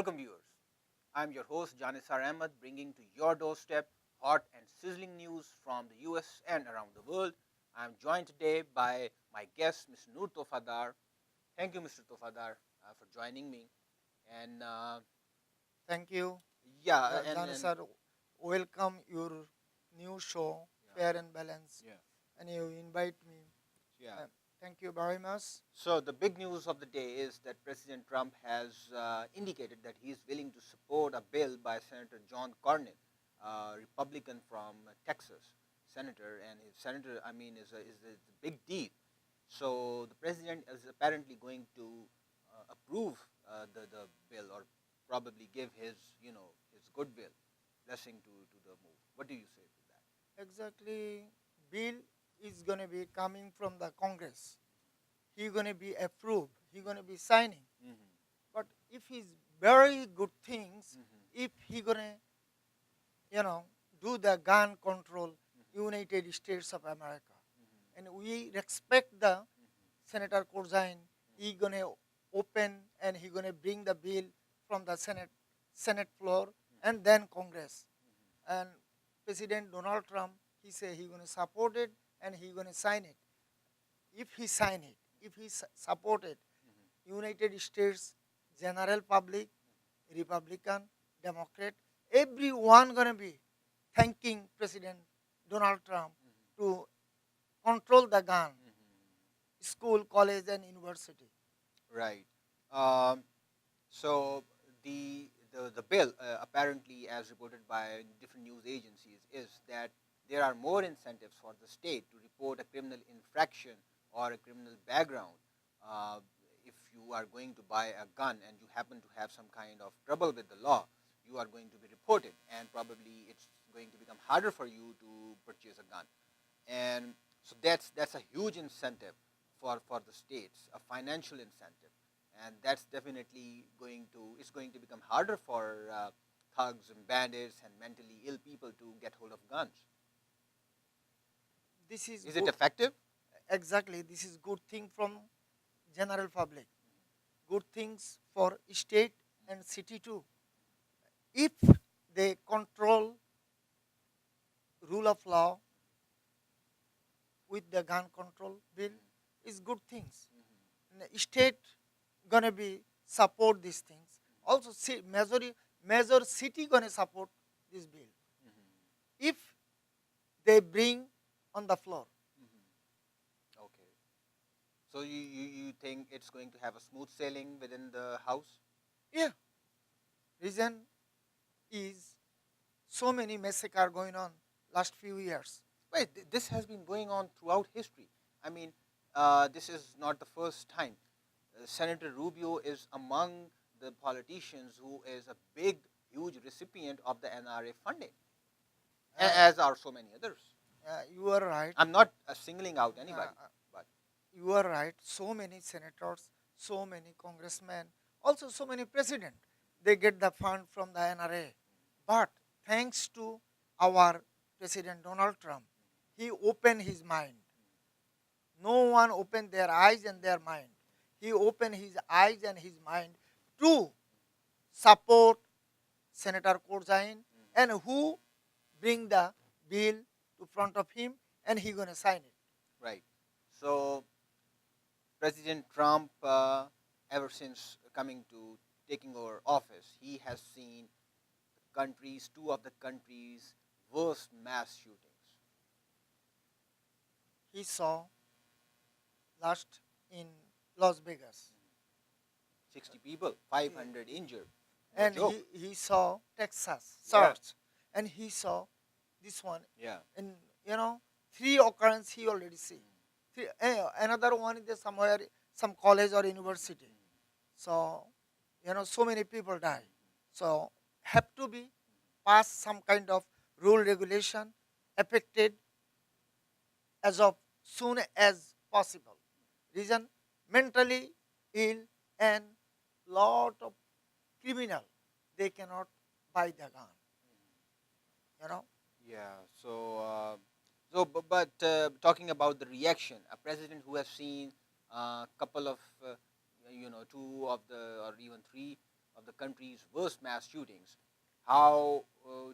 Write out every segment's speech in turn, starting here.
Welcome, viewers. I'm your host, Janiser Ahmed, bringing to your doorstep hot and sizzling news from the US and around the world. I'm joined today by my guest, Mr. Noor Tofadar. Thank you, Mr. Tofadar, for joining me. And Thank you, yeah, Jana sir. Welcome your new show, Fair and Balance, yeah, and you invite me. yeah. Thank you very much. So the big news of the day is that President Trump has indicated that he is willing to support a bill by Senator John Cornyn, a Republican from Texas, senator, and his senator, is a big deal. So the president is apparently going to approve the bill, or probably give his goodwill blessing to the move. What do you say to that? Exactly, bill is gonna be coming from the Congress. He gonna be approved. He gonna be signing. Mm-hmm. But if he's very good things, Mm-hmm. if he gonna, you know, do the gun control, United States of America, and we respect the Senator Corzine. He gonna open and he gonna bring the bill from the Senate floor and then Congress. And President Donald Trump, he say he gonna support it and he gonna sign it. If he sign it, if he support it, United States general public, Republican, Democrat, everyone gonna be thanking President Donald Trump to control the gun, school, college, and university. Right. Um, so the bill, apparently, as reported by different news agencies, is that there are more incentives for the state to report a criminal infraction or a criminal background. Uh, if you are going to buy a gun and you happen to have some kind of trouble with the law, you are going to be reported, and probably it's going to become harder for you to purchase a gun. And so that's a huge incentive for the states, a financial incentive, and that's definitely going to become harder for thugs and bandits and mentally ill people to get hold of guns. This is Is it good. effective? Exactly, this is good thing from general public. Good things for state and city too. If they control rule of law with the gun control bill, is good things. And the state gonna be support these things. Also, major city gonna support this bill if they bring on the floor. Okay. So you think it's going to have a smooth sailing within the house? Yeah, reason is so many massacre going on last few years. Wait, this has been going on throughout history. I mean, this is not the first time. Senator Rubio is among the politicians who is a big, huge recipient of the NRA funding, Uh, as are so many others. you are right. I'm not singling out Uh, anybody, uh, but you are right. So many senators, so many congressmen, also so many president. They get the fund from the NRA. But thanks to our President Donald Trump, he opened his mind. No one opened their eyes and their mind. He opened his eyes and his mind to support Senator Corzine and who bring the bill to front of him and he gonna sign it. right. So President Trump, ever since coming to taking over office, he has seen two of the country's worst mass shootings. He saw last in Las Vegas 60 people, 500 injured. No and joke. he saw Texas Yeah. search and he saw this one Yeah. and three occurrence he already see. Another one is somewhere some college or university. So so many people die. So have to be pass some kind of rule regulation affected as of soon as possible. Reason mentally ill and lot of criminal they cannot buy the gun. You know Yeah. But talking about the reaction, a president who has seen a couple of, two of the, or even three of the country's worst mass shootings, how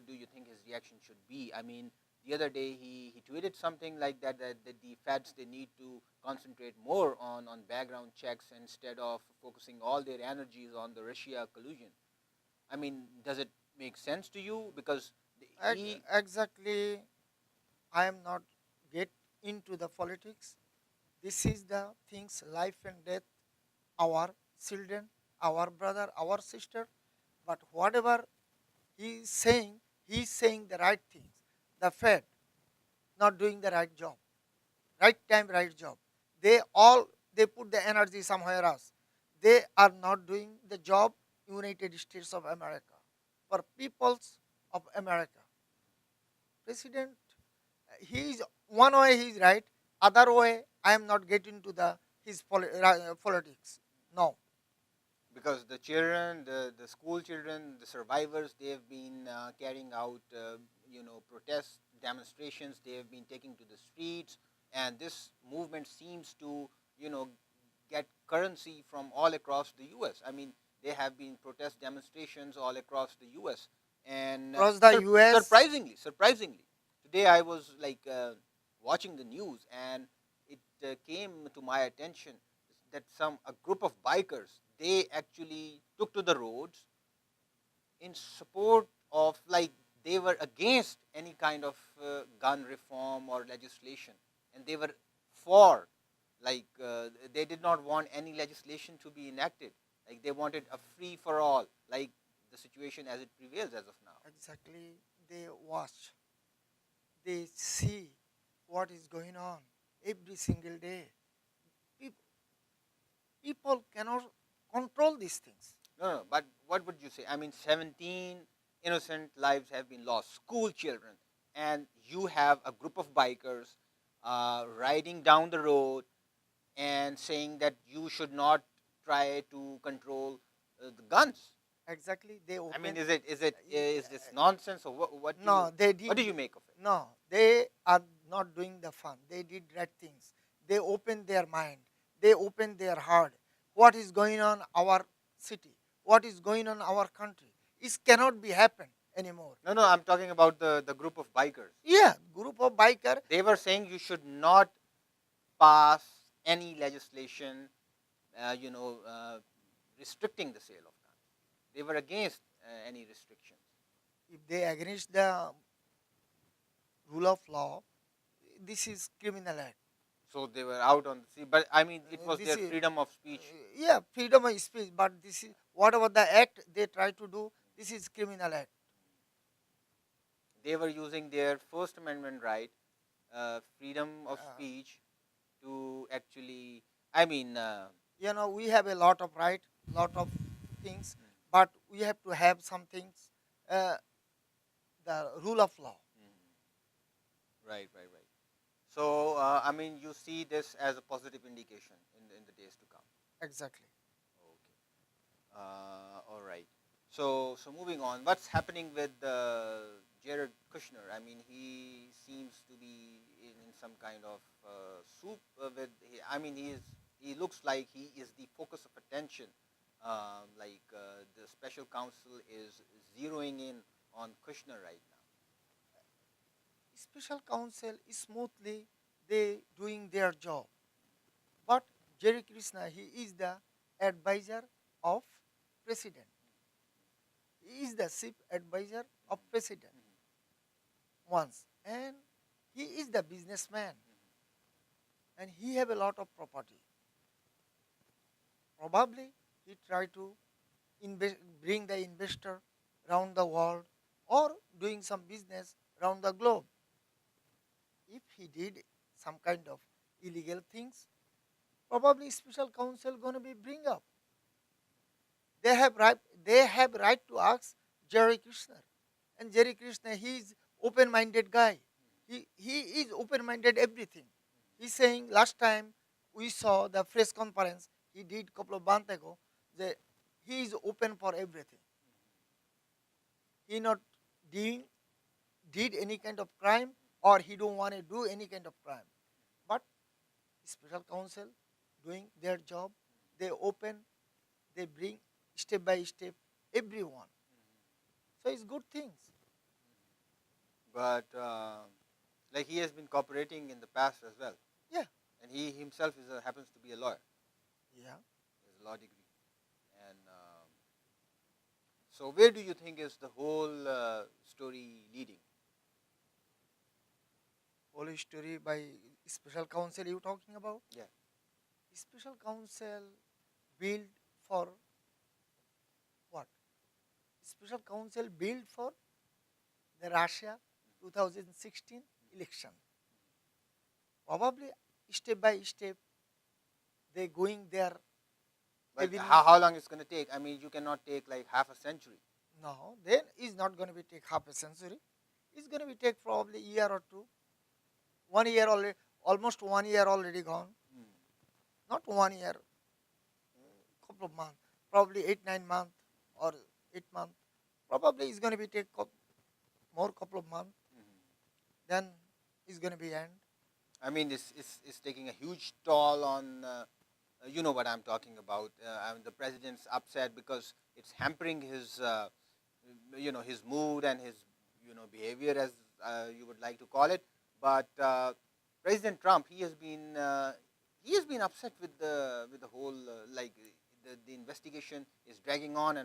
do you think his reaction should be? I mean, the other day he tweeted something like that the feds, they need to concentrate more on background checks instead of focusing all their energies on the Russia collusion. I mean, does it make sense to you? Because he. Exactly, I am not get into the politics. This is the things life and death, our children, our brother, our sister. But whatever he is saying the right things. The Fed not doing the right job, right time, right job. They all they put the energy somewhere else. They are not doing the job. United States of America for peoples of America. President, he is one way he is right, other way I am not getting to the his politics. No, Because the children, the school children, the survivors, they have been carrying out, protest demonstrations. They have been taking to the streets, and this movement seems to, you know, get currency from all across the U.S. I mean, there have been protest demonstrations all across the U.S. And across the U.S. surprisingly, today I was like watching the news, and it came to my attention that a group of bikers, they actually took to the roads in support of, like, they were against any kind of gun reform or legislation, and they were for, like, they did not want any legislation to be enacted, like they wanted a free for all, like the situation as it prevails as of now. Exactly, they watch, they see what is going on every single day. Peop- People cannot control these things. No, but what would you say? I mean, 17 innocent lives have been lost, school children, and you have a group of bikers riding down the road and saying that you should not try to control the guns. Exactly, they I mean, open. is this nonsense, or No, they what did. do you make of it? No, they are not doing the fun. They did right things. They opened their mind. They opened their heart. What is going on our city? What is going on our country? It cannot be happen anymore. No, no, I'm talking about the group of bikers. Yeah, group of biker. They were saying you should not pass any legislation, uh, you know, uh, restricting the sale of guns. They were against any restrictions. If they against the rule of law, this is criminal act. So they were out on the sea. But I mean, it was This their is freedom of speech. yeah, freedom of speech. But this is whatever the act they try to do. This is criminal act. They were using their First Amendment right, freedom of Uh, speech, to actually. I mean, we have a lot of right, lot of things, but we have to have some things, uh, the rule of law. right, right, right. So I mean, you see this as a positive indication in the days to come. Exactly. Okay. All right. So moving on, what's happening with Jared Kushner? I mean, he seems to be in some kind of soup with. I mean, he looks like he is the focus of attention. Like the special counsel is zeroing in on Kushner right now. Special counsel is smoothly they doing their job, but Jerry Krishna, he is the advisor of president. He is the chief advisor of president once, and he is the businessman, and he have a lot of property. Probably he try to bring the investor around the world or doing some business around the globe. If he did some kind of illegal things, probably special counsel gonna be bring up. They have right. They have right to ask Jerry Krishna, and Jerry Krishna, he is open-minded guy. He is open-minded everything. He's saying last time we saw the press conference he did couple of months ago that he is open for everything. He not doing did any kind of crime or he don't want to do any kind of crime. But special counsel doing their job, they open, they bring step by step everyone. So it's good things. But like he has been cooperating in the past as well, Yeah, and he himself happens to be a lawyer. yeah. He has a law degree, and so where do you think is the whole story leading? Whole story by special council you talking about? Yeah. Special council built for what? Special council built for the Russia 2016 election. Probably step by step they going there But avenue. how long it's going to take? I mean, you cannot take like half a century. No, then it's not going to be take half a century. It's going to be take probably year or two. 1 year already, almost 1 year already gone. Hmm. Not 1 year, couple of months, probably 8 9 months or 8 months. Probably it's going to be take more couple of months. Mhm. Then it's going to be end. I mean, it's taking a huge toll on. You know what I'm talking about. I mean, the president's upset because it's hampering his, his mood and his, behavior, as you would like to call it. But President Trump, he has been upset with the whole the investigation is dragging on,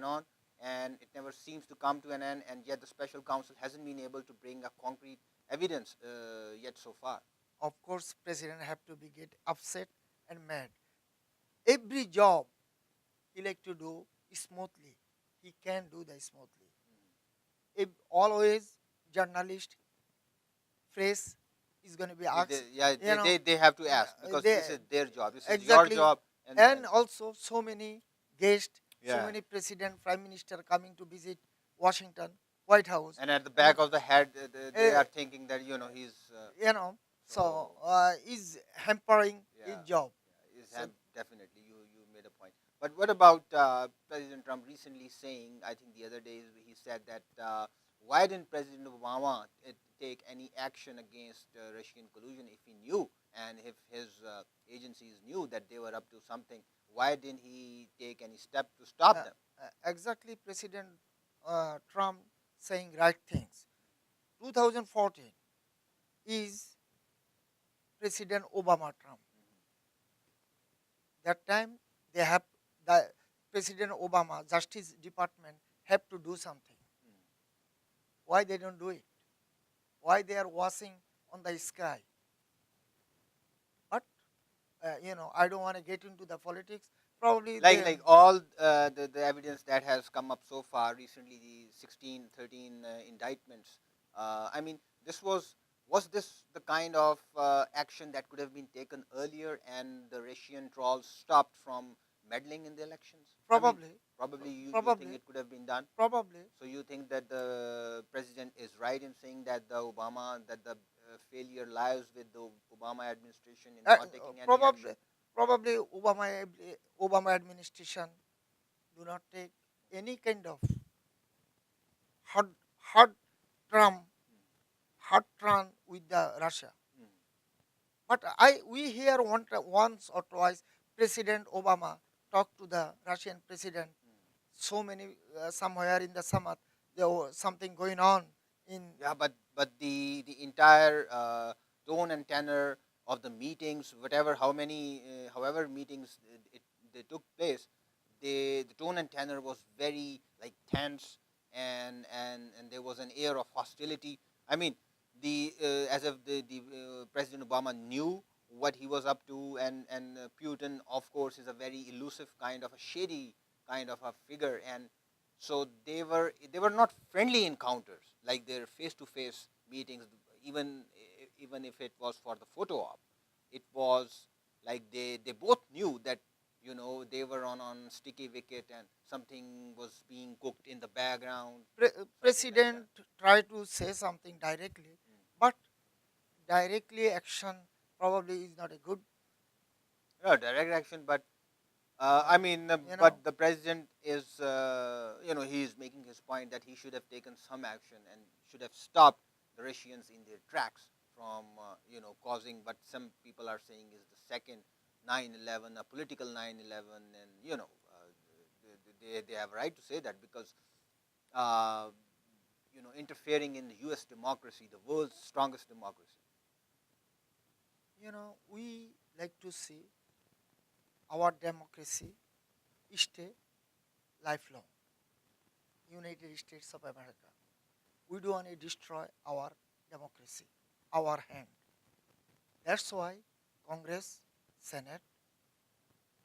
and it never seems to come to an end. And yet, the special counsel hasn't been able to bring a concrete evidence yet so far. Of course, president have to be get upset and mad. Every job he like to do smoothly. He can do that smoothly. If always journalist phrase is going to be asked, Yeah, you know, they have to ask because they this is their job. This is your exactly, job, and also so many guests, so yeah. many president, prime minister coming to visit Washington, White House, And at the and back of the head, they uh, are thinking that he's you know, so so is hampering his yeah, job. is So definitely you made a point. But what about President Trump recently saying? I think the other day he said that why didn't President Obama take any action against Russian collusion if he knew and if his agencies knew that they were up to something? Why didn't he take any step to stop them? exactly, President Trump saying right things. 2014 is President Obama Trump. That time they have the President Obama Justice Department have to do something. Why they don't do it? Why they are washing on the sky? But I don't want to get into the politics. Probably Like they like all the evidence that has come up so far recently, the 16 13 indictments, I mean, was this the kind of action that could have been taken earlier and the Russian trolls stopped from meddling in the elections? I mean, probably probably you think probably it could have been done. probably So you think that the president is right in saying that the failure lies with the Obama administration in not taking any action? probably Obama administration do not take any kind of hard hard Trump hard turn with the Russia. Mm, But we hear once or twice President Obama talk to the Russian president. mm. So many somewhere in the summer there was something going on in. Yeah, but the entire tone and tenor of the meetings, however meetings they took place, the tone and tenor was very like tense, and there was an air of hostility. I mean, as if the President Obama knew what he was up to, and Putin, of course, is a very elusive kind of a shady kind of a figure, and so they were not friendly encounters like their face to face meetings, even if it was for the photo op. It was like they both knew that they were on sticky wicket and something was being cooked in the background, something like that. President try to say something directly, but directly action probably is not a good. No direct action, but Uh, I mean, you know, but the president is, he is making his point that he should have taken some action and should have stopped the Russians in their tracks from, causing what some people are saying is the second 9/11, a political 9/11, and they have a right to say that because uh, interfering in the U.S. democracy, the world's strongest democracy. We like to see our democracy stay lifelong. United States of America. We don't want to destroy our democracy, our hand. That's why Congress, Senate,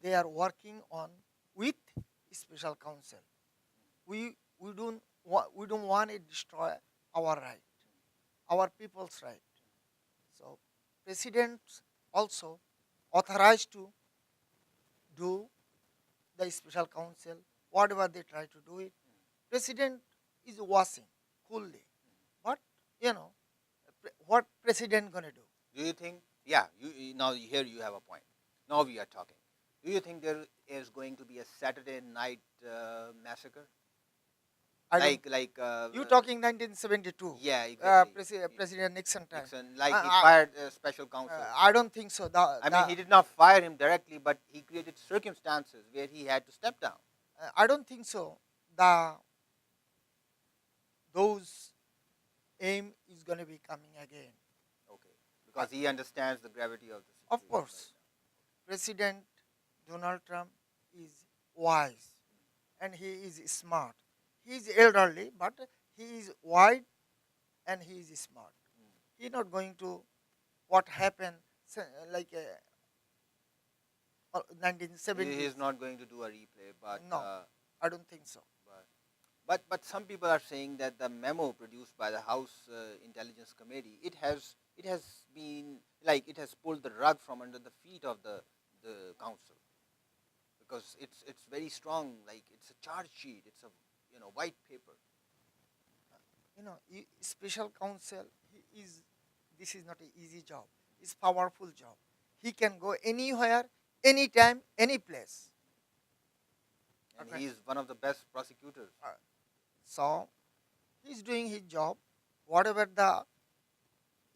they are working on with special counsel. We don't want to destroy our right, our people's right. So president also authorized to do the special counsel, whatever they try to do it. President is watching coolly. But what president gonna do? Do you think? Yeah, now here you have a point. Now we are talking. Do you think there is going to be a Saturday night massacre? I don't. Like You talking 1972? Yeah, exactly. President Nixon time. Nixon, like he I, fired a special counsel. I don't think so. I mean, he did not fire him directly, but he created circumstances where he had to step down. I don't think so. Those aim is going to be coming again. Okay, because he understands the gravity of the situation. Of course, President Donald Trump is wise and he is smart. He is elderly, but he is wide and he is smart. He is not going to what happened like 1970s. He is not going to do a replay, but No, I don't think so. But some people are saying that the memo produced by the House Intelligence Committee it has been like it has pulled the rug from under the feet of the council because it's very strong, like it's a charge sheet, it's a white paper. Special counsel this is not an easy job. It's powerful job. He can go anywhere, anytime, any place. And Okay. he is one of the best prosecutors. So he's doing his job. Whatever the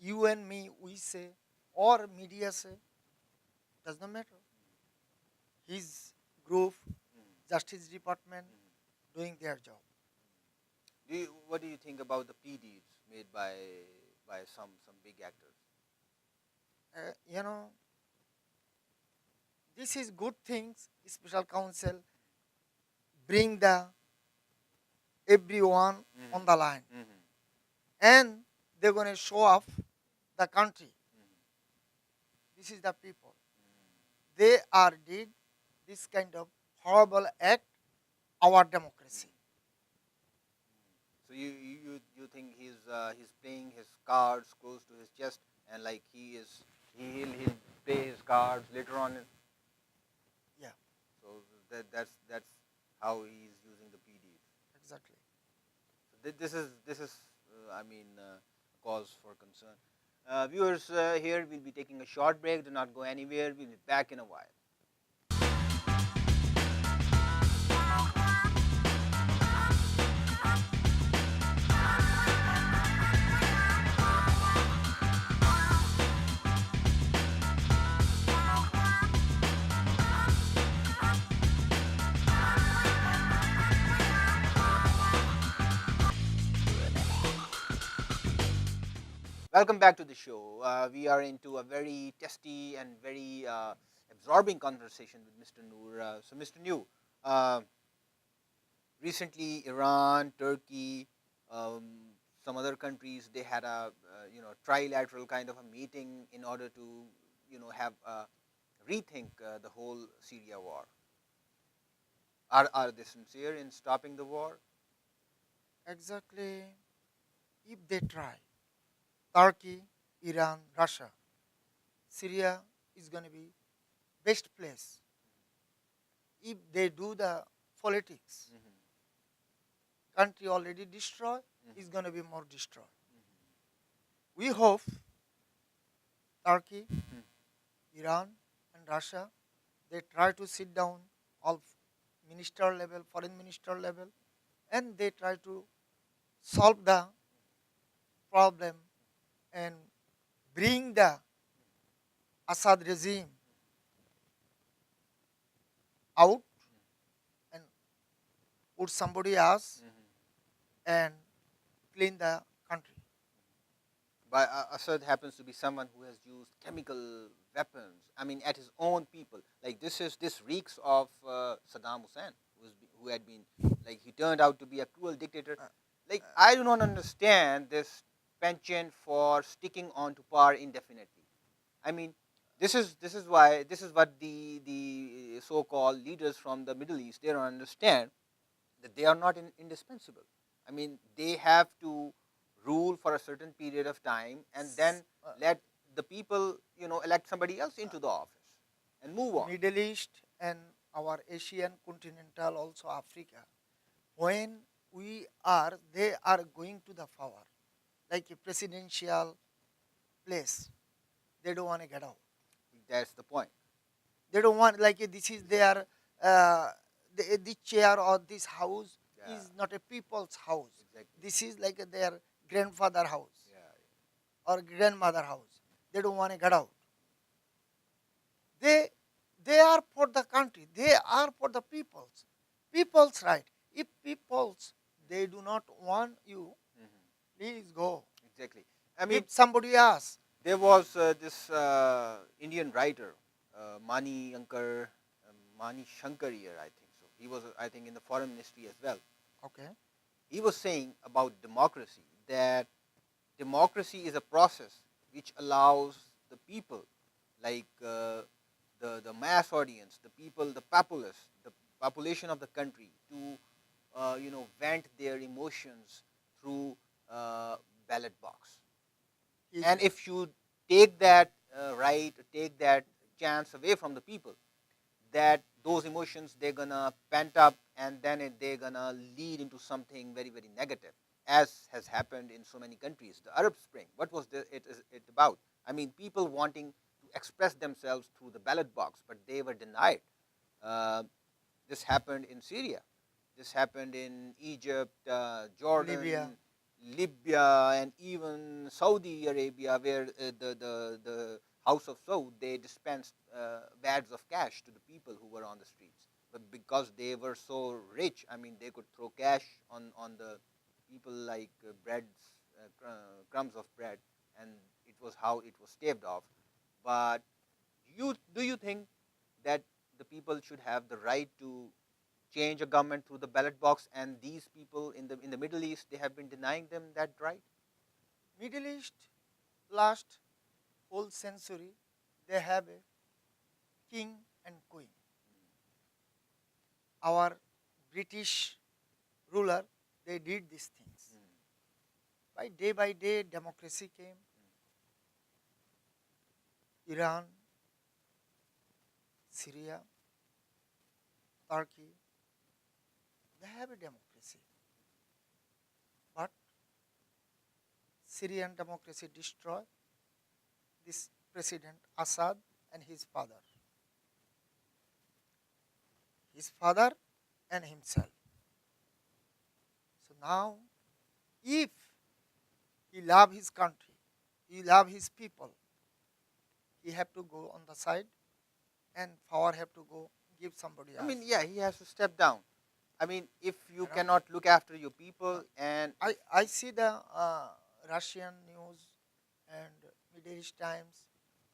you and me we say or media say does not matter. His group, Justice Department, doing their job. What do you think about the plea deeds made by some big actors? This is good things. Special counsel bring the everyone on the line, and they're going to show off the country. This is the people. They are did this kind of horrible act our democracy. So you think he's playing his cards close to his chest and like he'll play his cards later on. Yeah, So that's how he's using the PDs. exactly. So this is cause for concern. Viewers, here we'll be taking a short break. Do not go anywhere. We'll be back in a while. Welcome back to the show. We are into a very testy and very absorbing conversation with Mr. Noor. So, Mr. Noor, recently Iran, Turkey, some other countries, they had a trilateral kind of a meeting in order to have rethink the whole Syria war. Are they sincere in stopping the war? Exactly. If they try, Turkey, Iran, Russia, Syria is going to be best place. If they do the politics, country already destroyed, is going to be more destroyed. We hope Turkey, Iran, and Russia, they try to sit down all minister level, foreign minister level, and they try to solve the problem and bring the Assad regime out and put somebody else Mhm. and clean the country. But Assad happens to be someone who has used chemical weapons. I mean, at his own people. Like this reeks of Saddam Hussein, who had been like he turned out to be a cruel dictator. Uh, Like I do not understand this penchant for sticking on to power indefinitely. I mean, this is what the so-called leaders from the Middle East they don't understand that they are not indispensable. I mean, they have to rule for a certain period of time and then uh, let the people, elect somebody else into the office and move on. Middle East and our Asian continental, also Africa, when they are going to the power, like a presidential place, they don't want to get out. That's the point. They don't want, like, this is their, uh, the chair or this house Yeah, is not a people's house. exactly. This is like their grandfather house Yeah, or grandmother house. They don't want to get out. They they are for the country. They are for the people's. People's right. If people's they do not want you, yeah. please go. Exactly. I mean, Give somebody else. there was this Indian writer, Mani Shankar, I think so. He was, I think, in the foreign ministry as well. Okay. He was saying about democracy that democracy is a process which allows the people, like the mass audience, the people, the populace, the population of the country, to vent their emotions through ballot box. Is And if you take that right, take that chance away from the people, that those emotions they're gonna pent up and then they're gonna lead into something very very negative, as has happened in so many countries. The Arab Spring, what was it about? I mean, people wanting to express themselves through the ballot box, but they were denied. uh, this happened in Syria, this happened in Egypt, Libya. Jordan, Libya, and even Saudi Arabia, where the House of Saud they dispensed bags of cash to the people who were on the streets. But because they were so rich, I mean, they could throw cash on the people like crumbs of bread, and it was how it was staved off. But do you think that the people should have the right to change a government through the ballot box, and these people in the Middle East they have been denying them that right? Middle East, last whole century, they have a king and queen. Our British ruler, they did these things. By day, democracy came. Iran, Syria, Turkey, they have a democracy. But Syrian democracy destroyed this President Assad and his father. His father and himself. So now, if he love his country, he love his people, he have to go on the side and power have to go give somebody I else. mean, yeah, he has to step down. I mean, if you You know, cannot look after your people, and I see the Russian news and Middle East Times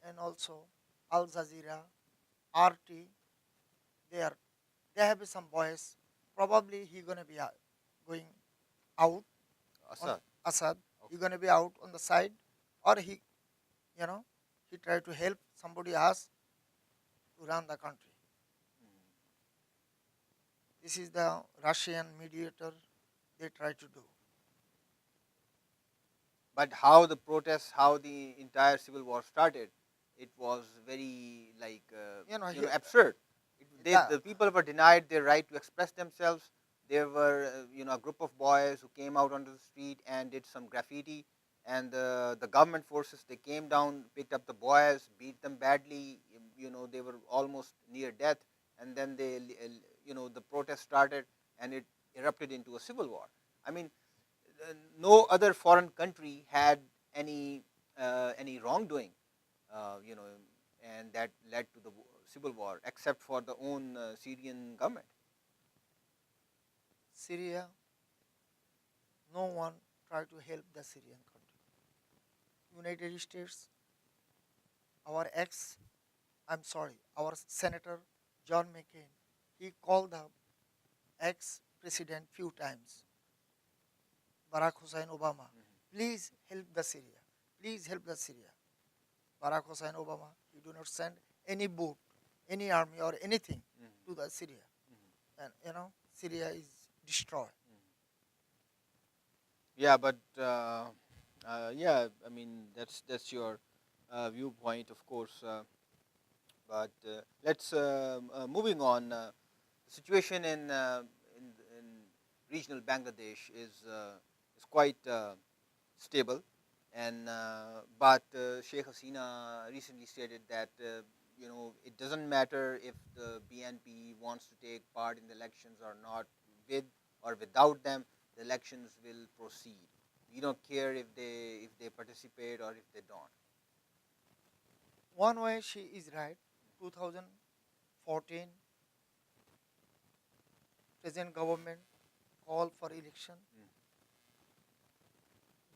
and also Al Jazeera, RT. They are they have some boys. Probably he gonna be going out on Assad. Assad. He Okay. gonna be out on the side, or you know he try to help somebody else to run the country. This is the Russian mediator they try to do. But how the protests, how the entire civil war started, it was very like You know, he, absurd. the The people were denied their right to express themselves. There were a group of boys who came out onto the street and did some graffiti, and the government forces they came down, picked up the boys, beat them badly. They were almost near death, and then the protest started, and it erupted into a civil war. I mean, no other foreign country had any wrongdoing, uh, you know, and that led to the civil war, except for the own Syrian government. Syria, no one tried to help the Syrian country. United States, our our Senator John McCain, he called the ex-president few times, Barack Hussein Obama, please help the Syria, please help the Syria. Barack Hussein Obama, he do not send any boat, any army or anything to the Syria. And Syria is destroyed. Yeah, but yeah, I mean that's your viewpoint, of course. But let's moving on. The situation in regional Bangladesh is quite stable, and but Sheikh Hasina recently stated that it doesn't matter if the BNP wants to take part in the elections or not, with or without them, the elections will proceed. We don't care if they participate or if they don't. One way she is right. 2014, present government called for election.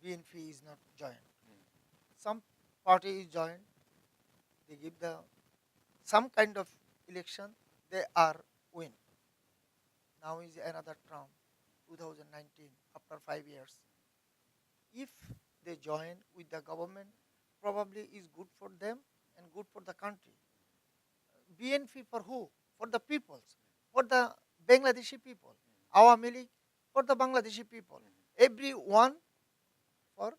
BNP is not joined. Some party is joined. They give the some kind of election. They are win. Now is another term, 2019, after 5 years. If they join with the government, probably is good for them and good for the country. BNP for who? For the peoples, for the Bangladeshi people. Awami League for the Bangladeshi people. Everyone for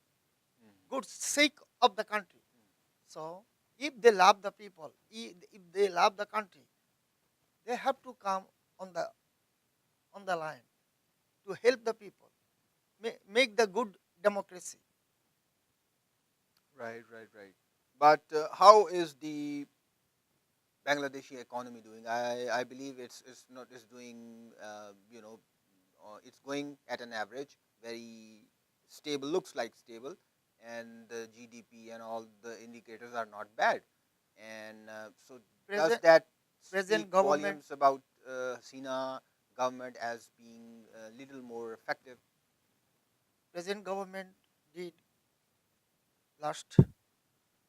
good sake of the country. So if they love the people, if they love the country, they have to come on the line to help the people, make the good democracy. Right, right, right. But how is the Bangladeshi economy doing? I believe it's not it's doing it's going at an average, very stable, looks like stable, and the GDP and all the indicators are not bad. And so does Present that speak present government volumes about Sina government as being a little more effective? present government did last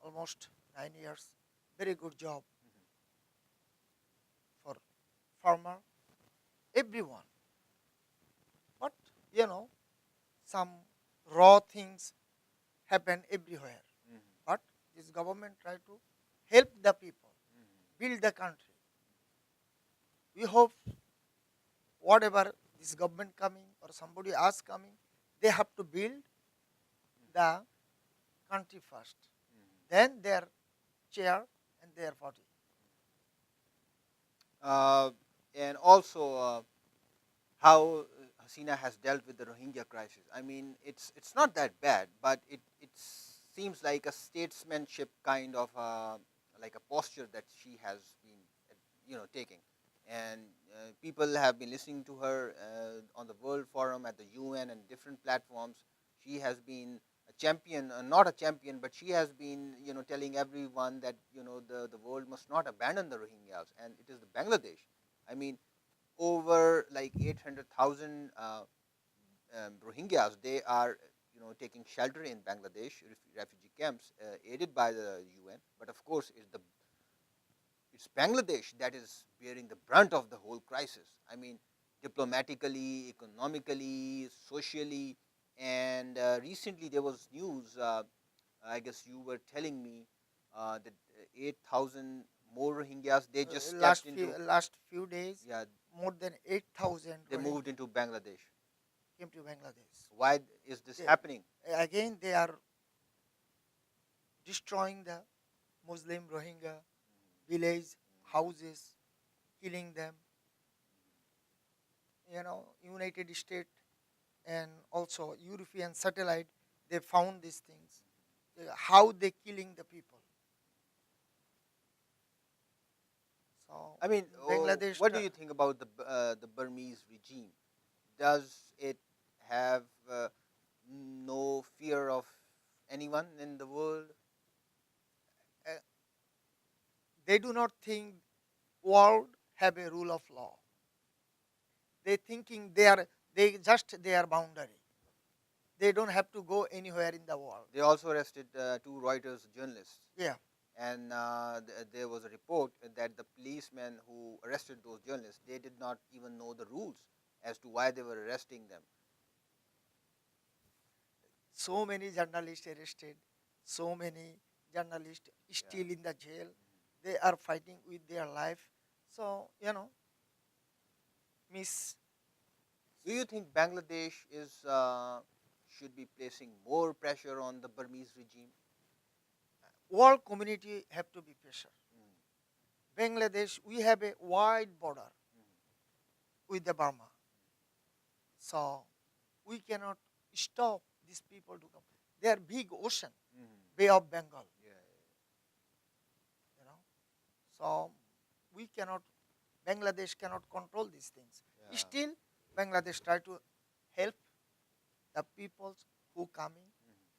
almost 9 years very good job for farmer, everyone. But some raw things happen everywhere. Mhm, But this government try to help the people, mhm, build the country. We hope whatever this government coming or somebody else coming, they have to build the country first. mhm. Then their chair and their party. Uh, and also how Hasina has dealt with the Rohingya crisis. I mean, it's not that bad, but it seems like a statesmanship kind of like a posture that she has been taking, and people have been listening to her on the World Forum, at the UN, and different platforms. She has been a champion, not a champion, but she has been telling everyone that the world must not abandon the Rohingyas, and it is the Bangladesh. I mean, over like 800,000 Rohingyas. They are taking shelter in Bangladesh refugee camps aided by the UN. But of course, it's Bangladesh that is bearing the brunt of the whole crisis. I mean, diplomatically, economically, socially, and recently there was news. I guess you were telling me that 8,000 more Rohingyas they just stepped into. Last few days, Yeah, more than 8,000 they moved Rohingya into Bangladesh. came to Bangladesh. Why is this They, happening? again, they are destroying the Muslim Rohingya village houses, killing them. United States and also European satellite, they found these things. How they killing the people. So I mean, Bangladesh, what do you think about the Burmese regime? Does it have no fear of anyone in the world? uh, they do not think world have a rule of law. They thinking They just their boundary. They don't have to go anywhere in the world. They also arrested two Reuters journalists. Yeah. And there was a report that the policemen who arrested those journalists, they did not even know the rules as to why they were arresting them. So many journalists arrested, so many journalists still in the jail. They are fighting with their life. So, miss, Do you think Bangladesh is should be placing more pressure on the Burmese regime? world community have to be pressure. Mm. Bangladesh, we have a wide border with the Burma. So we cannot stop these people to come. They are big ocean, Bay of Bengal, Yeah, you know. So we cannot, Bangladesh cannot control these things. yeah. Still, Bangladesh try to help the peoples who coming.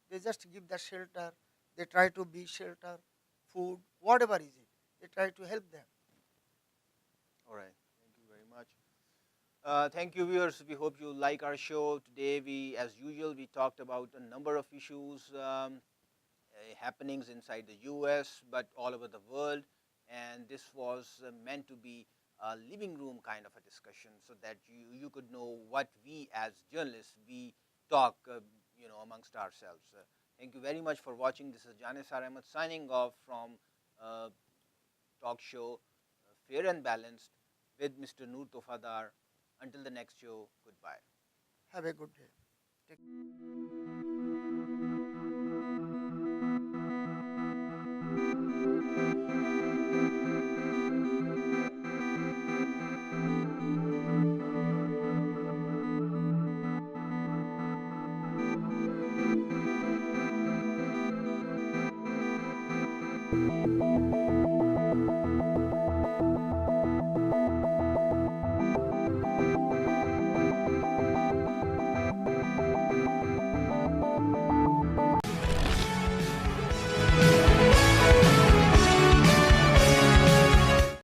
They just give the shelter. They try to be shelter, food, whatever is it. They try to help them. All right. Thank you very much. Thank you, viewers. We hope you like our show. Today, as usual, we talked about a number of issues, happenings inside the US, but all over the world. And this was meant to be a living room kind of a discussion so that you could know what we as journalists, we talk, amongst ourselves. Thank you very much for watching. This is Janiser Ahmed signing off from talk show Fair and Balanced with Mr. Noor Tofadar. Until the next show, goodbye. Have a good day. Take